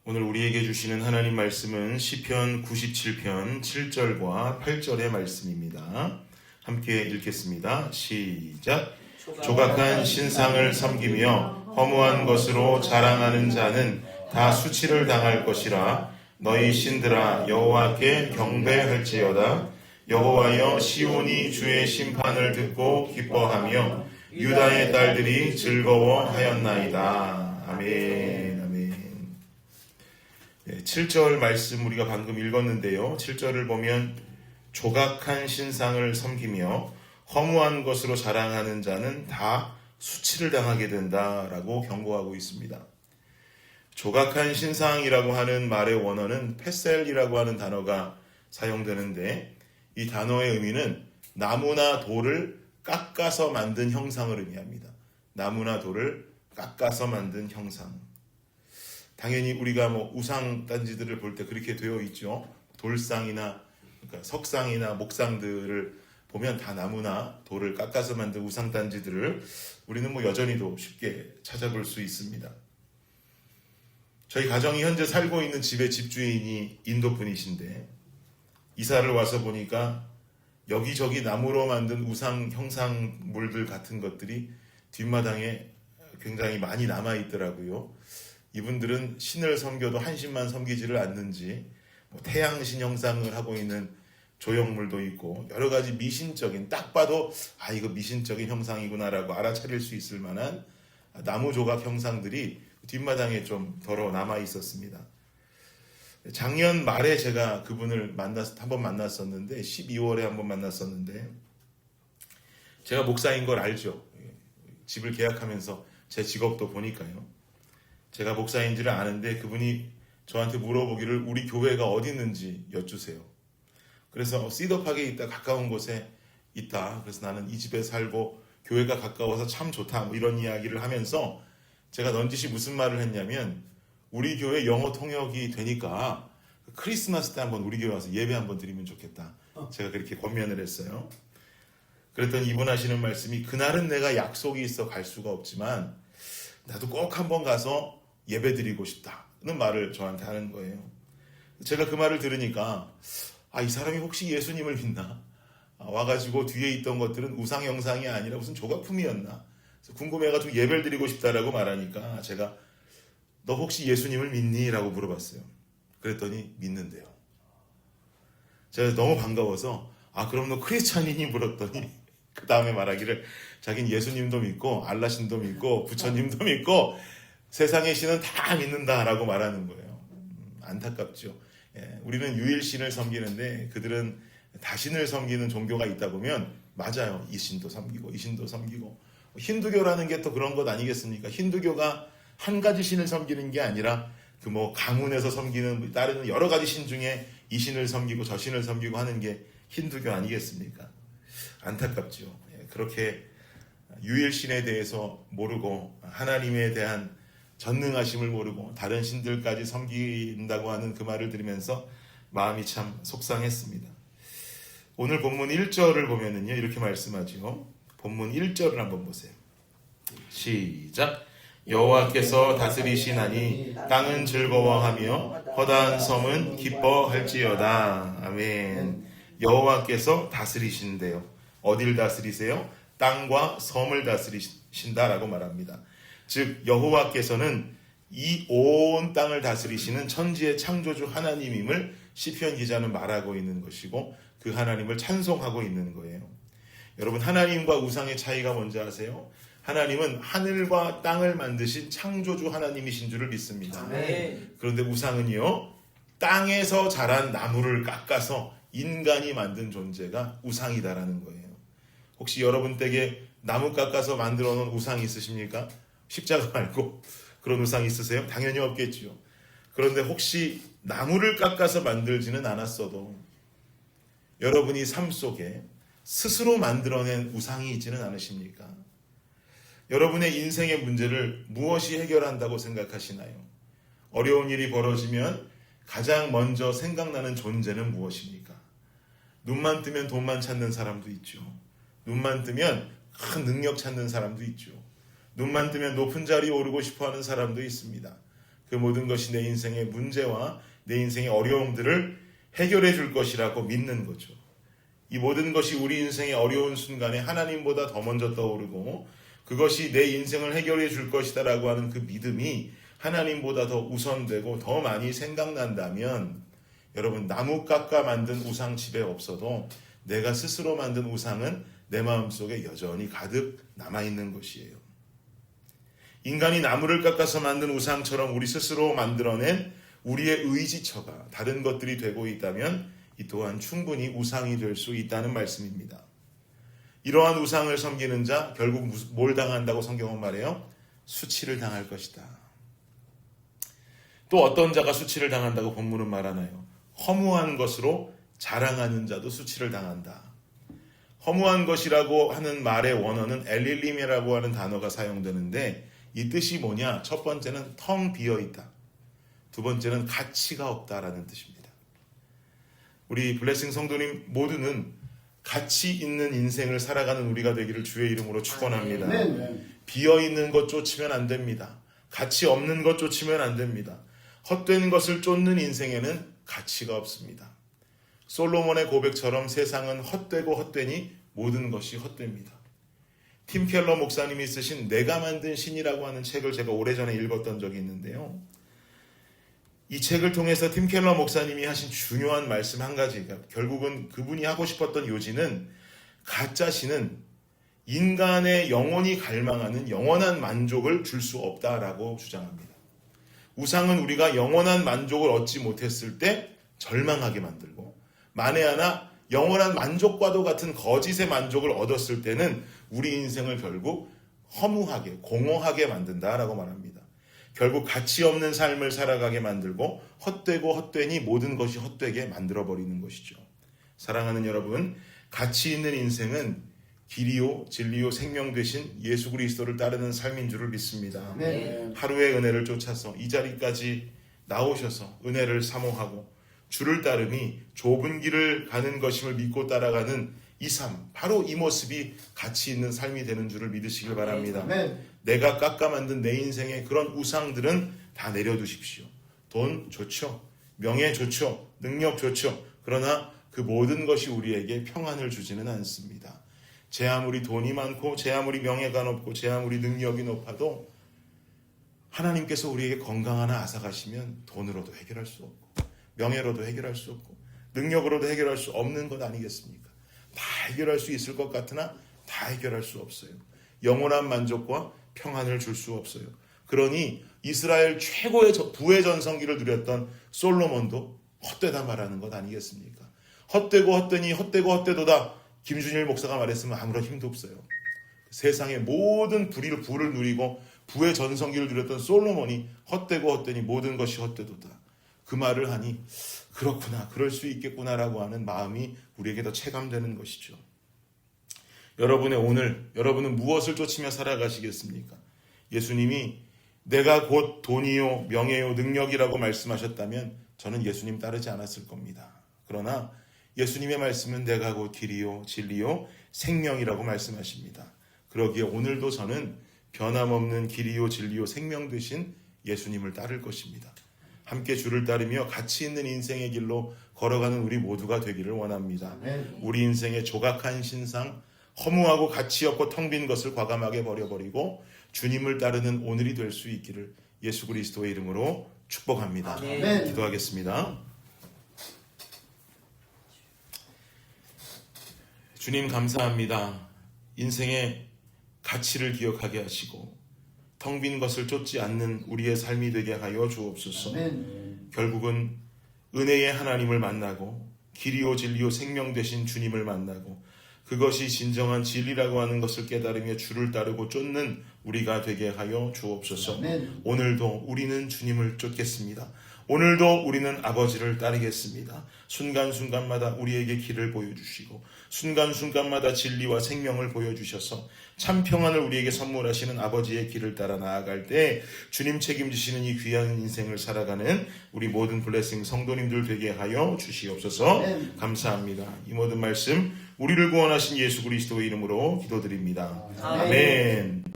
오늘 우리에게 주시는 하나님 말씀은 시편 97편 7절과 8절의 말씀입니다. 함께 읽겠습니다. 시작. 조각한 신상을 섬기며 허무한 것으로 자랑하는 자는 다 수치를 당할 것이라. 너희 신들아 여호와께 경배할지어다. 여호와여, 시온이 주의 심판을 듣고 기뻐하며 유다의 딸들이 즐거워하였나이다. 아멘. 7절 말씀 우리가 방금 읽었는데요. 7절을 보면 조각한 신상을 섬기며 허무한 것으로 자랑하는 자는 다 수치를 당하게 된다라고 경고하고 있습니다. 조각한 신상이라고 하는 말의 원어는 페셀이라고 하는 단어가 사용되는데, 이 단어의 의미는 나무나 돌을 깎아서 만든 형상을 의미합니다. 나무나 돌을 깎아서 만든 형상. 당연히 우리가 우상 단지들을 볼 때 그렇게 되어 있죠. 돌상이나 그러니까 석상이나 목상들을 보면 다 나무나 돌을 깎아서 만든 우상 단지들을 우리는 여전히도 쉽게 찾아볼 수 있습니다. 저희 가정이 현재 살고 있는 집의 집주인이 인도 분이신데, 이사를 와서 보니까 여기저기 나무로 만든 우상 형상물들 같은 것들이 뒷마당에 굉장히 많이 남아 있더라고요. 이분들은 신을 섬겨도 한 신만 섬기지를 않는지 태양신 형상을 하고 있는 조형물도 있고 여러 가지 미신적인, 딱 봐도 이거 미신적인 형상이구나라고 알아차릴 수 있을 만한 나무 조각 형상들이 뒷마당에 좀 덜어 남아 있었습니다. 작년 말에 제가 그분을 한번 만났었는데, 12월에 한번 만났었는데, 제가 목사인 걸 알죠. 집을 계약하면서 제 직업도 보니까요. 제가 목사인지를 아는데 그분이 저한테 물어보기를 우리 교회가 어디 있는지 여쭈세요. 그래서 시더팍에 있다, 가까운 곳에 있다. 그래서 나는 이 집에 살고 교회가 가까워서 참 좋다, 이런 이야기를 하면서 제가 넌지시 무슨 말을 했냐면, 우리 교회 영어 통역이 되니까 크리스마스 때 한번 우리 교회 와서 예배 한번 드리면 좋겠다. 제가 그렇게 권면을 했어요. 그랬더니 이분 하시는 말씀이, 그날은 내가 약속이 있어 갈 수가 없지만 나도 꼭 한번 가서 예배 드리고 싶다는 말을 저한테 하는 거예요. 제가 그 말을 들으니까 이 사람이 혹시 예수님을 믿나? 와가지고 뒤에 있던 것들은 우상 형상이 아니라 무슨 조각품이었나? 그래서 궁금해가지고 예배를 드리고 싶다라고 말하니까 제가 너 혹시 예수님을 믿니? 라고 물어봤어요. 그랬더니 믿는데요. 제가 너무 반가워서 그럼 너 크리스찬이니? 물었더니 그 다음에 말하기를 자기는 예수님도 믿고 알라신도 믿고 부처님도 믿고 세상의 신은 다 믿는다라고 말하는 거예요. 안타깝죠. 우리는 유일신을 섬기는데 그들은 다신을 섬기는 종교가 있다 보면, 맞아요, 이 신도 섬기고 이 신도 섬기고. 힌두교라는 게 또 그런 것 아니겠습니까? 힌두교가 한 가지 신을 섬기는 게 아니라 가문에서 섬기는 다른 여러 가지 신 중에 이 신을 섬기고 저 신을 섬기고 하는 게 힌두교 아니겠습니까? 안타깝죠. 그렇게 유일신에 대해서 모르고 하나님에 대한 전능하심을 모르고 다른 신들까지 섬긴다고 하는 그 말을 들으면서 마음이 참 속상했습니다. 오늘 본문 1절을 보면은요, 이렇게 말씀하죠. 본문 1절을 한번 보세요. 시작. 여호와께서 다스리시나니 땅은 즐거워하며 허다한 섬은 기뻐할지어다. 아멘. 여호와께서 다스리신대요. 어딜 다스리세요? 땅과 섬을 다스리신다라고 말합니다. 즉 여호와께서는 이 온 땅을 다스리시는 천지의 창조주 하나님임을 시편 기자는 말하고 있는 것이고, 그 하나님을 찬송하고 있는 거예요. 여러분, 하나님과 우상의 차이가 뭔지 아세요? 하나님은 하늘과 땅을 만드신 창조주 하나님이신 줄을 믿습니다. 그런데 우상은요, 땅에서 자란 나무를 깎아서 인간이 만든 존재가 우상이다라는 거예요. 혹시 여러분 댁에 나무 깎아서 만들어 놓은 우상이 있으십니까? 십자가 말고 그런 우상 있으세요? 당연히 없겠지요. 그런데 혹시 나무를 깎아서 만들지는 않았어도 여러분이 삶 속에 스스로 만들어낸 우상이 있지는 않으십니까? 여러분의 인생의 문제를 무엇이 해결한다고 생각하시나요? 어려운 일이 벌어지면 가장 먼저 생각나는 존재는 무엇입니까? 눈만 뜨면 돈만 찾는 사람도 있죠. 눈만 뜨면 큰 능력 찾는 사람도 있죠. 눈만 뜨면 높은 자리에 오르고 싶어하는 사람도 있습니다. 그 모든 것이 내 인생의 문제와 내 인생의 어려움들을 해결해 줄 것이라고 믿는 거죠. 이 모든 것이 우리 인생의 어려운 순간에 하나님보다 더 먼저 떠오르고 그것이 내 인생을 해결해 줄 것이다라고 하는 그 믿음이 하나님보다 더 우선되고 더 많이 생각난다면 여러분, 나무 깎아 만든 우상 집에 없어도 내가 스스로 만든 우상은 내 마음속에 여전히 가득 남아있는 것이에요. 인간이 나무를 깎아서 만든 우상처럼 우리 스스로 만들어낸 우리의 의지처가 다른 것들이 되고 있다면 이 또한 충분히 우상이 될 수 있다는 말씀입니다. 이러한 우상을 섬기는 자 결국 뭘 당한다고 성경은 말해요? 수치를 당할 것이다. 또 어떤 자가 수치를 당한다고 본문은 말하나요? 허무한 것으로 자랑하는 자도 수치를 당한다. 허무한 것이라고 하는 말의 원어는 엘릴림이라고 하는 단어가 사용되는데 이 뜻이 뭐냐? 첫 번째는 텅 비어있다. 두 번째는 가치가 없다라는 뜻입니다. 우리 블레싱 성도님 모두는 가치 있는 인생을 살아가는 우리가 되기를 주의 이름으로 축원합니다. 비어있는 것 쫓으면 안 됩니다. 가치 없는 것 쫓으면 안 됩니다. 헛된 것을 쫓는 인생에는 가치가 없습니다. 솔로몬의 고백처럼 세상은 헛되고 헛되니 모든 것이 헛됩니다. 팀 켈러 목사님이 쓰신 내가 만든 신이라고 하는 책을 제가 오래전에 읽었던 적이 있는데요. 이 책을 통해서 팀 켈러 목사님이 하신 중요한 말씀 한 가지가 결국은 그분이 하고 싶었던 요지는 가짜 신은 인간의 영혼이 갈망하는 영원한 만족을 줄 수 없다라고 주장합니다. 우상은 우리가 영원한 만족을 얻지 못했을 때 절망하게 만들고 만에 하나 영원한 만족과도 같은 거짓의 만족을 얻었을 때는 우리 인생을 결국 허무하게 공허하게 만든다라고 말합니다. 결국 가치 없는 삶을 살아가게 만들고 헛되고 헛되니 모든 것이 헛되게 만들어버리는 것이죠. 사랑하는 여러분, 가치 있는 인생은 길이요 진리요 생명 되신 예수 그리스도를 따르는 삶인 줄을 믿습니다. 네. 하루의 은혜를 쫓아서 이 자리까지 나오셔서 은혜를 사모하고 주를 따름이 좁은 길을 가는 것임을 믿고 따라가는 이 삶, 바로 이 모습이 가치 있는 삶이 되는 줄을 믿으시길 바랍니다. 네. 내가 깎아 만든 내 인생의 그런 우상들은 다 내려두십시오. 돈 좋죠. 명예 좋죠. 능력 좋죠. 그러나 그 모든 것이 우리에게 평안을 주지는 않습니다. 제 아무리 돈이 많고 제 아무리 명예가 높고 제 아무리 능력이 높아도 하나님께서 우리에게 건강 하나 앗아가시면 돈으로도 해결할 수 없고 명예로도 해결할 수 없고 능력으로도 해결할 수 없는 것 아니겠습니까? 다 해결할 수 있을 것 같으나 다 해결할 수 없어요. 영원한 만족과 평안을 줄 수 없어요. 그러니 이스라엘 최고의 부의 전성기를 누렸던 솔로몬도 헛되다 말하는 것 아니겠습니까? 헛되고 헛되니 헛되고 헛되도다. 김준일 목사가 말했으면 아무런 힘도 없어요. 세상의 모든 부를 누리고 부의 전성기를 누렸던 솔로몬이 헛되고 헛되니 모든 것이 헛되도다. 그 말을 하니 그렇구나, 그럴 수 있겠구나라고 하는 마음이 우리에게 더 체감되는 것이죠. 여러분의 오늘, 여러분은 무엇을 쫓으며 살아가시겠습니까? 예수님이 내가 곧 돈이요, 명예요, 능력이라고 말씀하셨다면 저는 예수님 따르지 않았을 겁니다. 그러나 예수님의 말씀은 내가 곧 길이요, 진리요, 생명이라고 말씀하십니다. 그러기에 오늘도 저는 변함없는 길이요, 진리요, 생명 되신 예수님을 따를 것입니다. 함께 주를 따르며 가치 있는 인생의 길로 걸어가는 우리 모두가 되기를 원합니다. 우리 인생의 조각한 신상, 허무하고 가치 없고 텅 빈 것을 과감하게 버려버리고 주님을 따르는 오늘이 될 수 있기를 예수 그리스도의 이름으로 축복합니다. 아멘. 기도하겠습니다. 주님 감사합니다. 인생의 가치를 기억하게 하시고 텅 빈 것을 쫓지 않는 우리의 삶이 되게 하여 주옵소서. 아멘. 결국은 은혜의 하나님을 만나고 길이요 진리요 생명 되신 주님을 만나고 그것이 진정한 진리라고 하는 것을 깨달으며 주를 따르고 쫓는 우리가 되게 하여 주옵소서. 아멘. 오늘도 우리는 주님을 쫓겠습니다. 오늘도 우리는 아버지를 따르겠습니다. 순간순간마다 우리에게 길을 보여주시고 순간순간마다 진리와 생명을 보여주셔서 참 평안을 우리에게 선물하시는 아버지의 길을 따라 나아갈 때 주님 책임지시는 이 귀한 인생을 살아가는 우리 모든 블레싱 성도님들 되게 하여 주시옵소서. 아멘. 감사합니다. 이 모든 말씀 우리를 구원하신 예수 그리스도의 이름으로 기도드립니다. 아멘. 아멘.